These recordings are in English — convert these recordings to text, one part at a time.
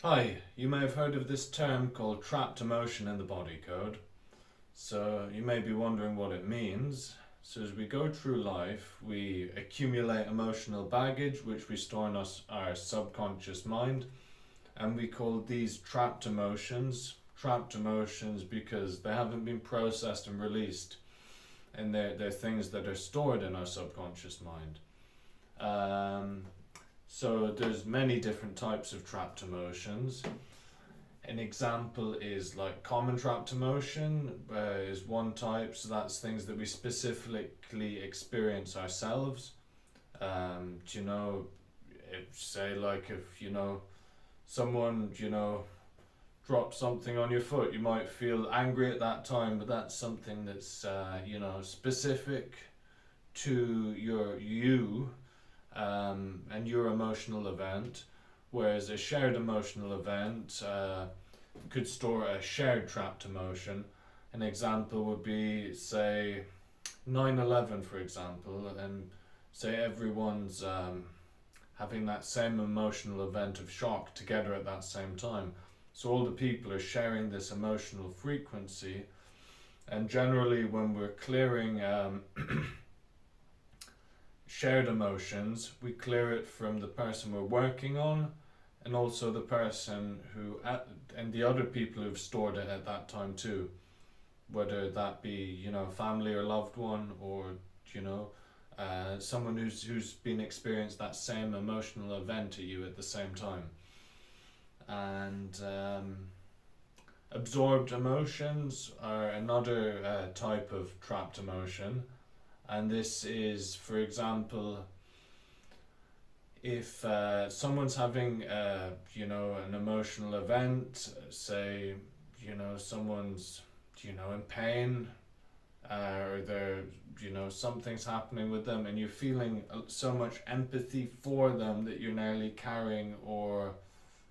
Hi, you may have heard of this term called trapped emotion in the body code. So you may be wondering what it means. So as we go through life, we accumulate emotional baggage which we store in our subconscious mind, and we call these trapped emotions. Trapped emotions because they haven't been processed and released, and they're things that are stored in our subconscious mind. Um, so there's many different types of trapped emotions. An example is like common trapped emotion is one type, so that's things that we specifically experience ourselves. Do you know, if someone drops something on your foot, you might feel angry at that time, but that's something that's specific to and your emotional event. Whereas a shared emotional event could store a shared trapped emotion. An example would be, say, 9/11, for example, and say everyone's having that same emotional event of shock together at that same time. So all the people are sharing this emotional frequency, and generally, when we're clearing shared emotions, we clear it from the person we're working on, and also the person and the other people who've stored it at that time too, whether that be family or loved one, or you know someone who's been experienced that same emotional event at you at the same time. And absorbed emotions are another type of trapped emotion, and this is, for example, if someone's having an emotional event, say someone's in pain, or they're something's happening with them, and you're feeling so much empathy for them that you're nearly carrying, or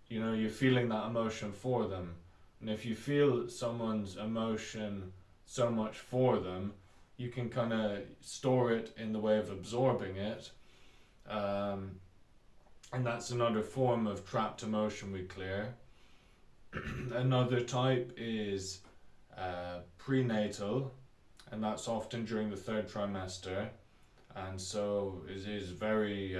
you're feeling that emotion for them. And if you feel someone's emotion so much for them, you can kind of store it in the way of absorbing it. And that's another form of trapped emotion we clear. Another type is prenatal, and that's often during the third trimester. And so it is very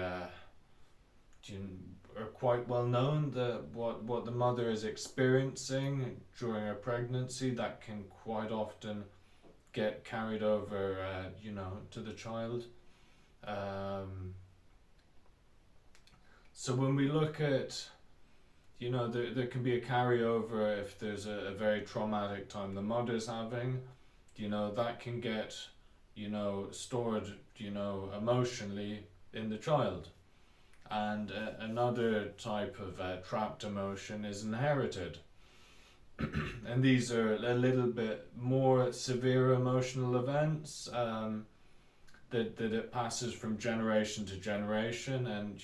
quite well known that what the mother is experiencing during her pregnancy, that can quite often get carried over to the child. So when we look at, there can be a carryover if there's a very traumatic time the mother's having, that can get, stored, emotionally in the child. And another type of trapped emotion is inherited. And these are a little bit more severe emotional events, that it passes from generation to generation. And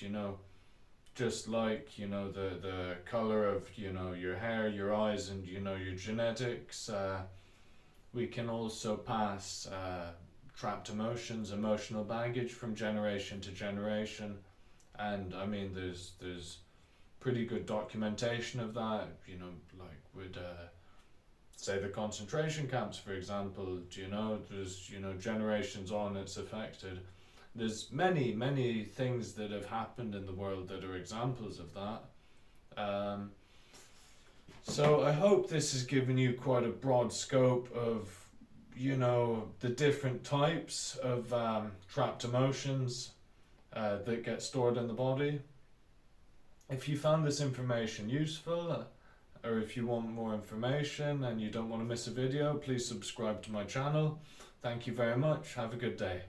just like the color of your hair, your eyes, and your genetics, we can also pass trapped emotions, emotional baggage from generation to generation. And I mean, there's pretty good documentation of that, like with say the concentration camps, for example. There's generations on it's affected. There's many things that have happened in the world that are examples of that. So I hope this has given you quite a broad scope of the different types of trapped emotions that get stored in the body. If you found this information useful, or if you want more information and you don't want to miss a video, please subscribe to my channel. Thank you very much. Have a good day.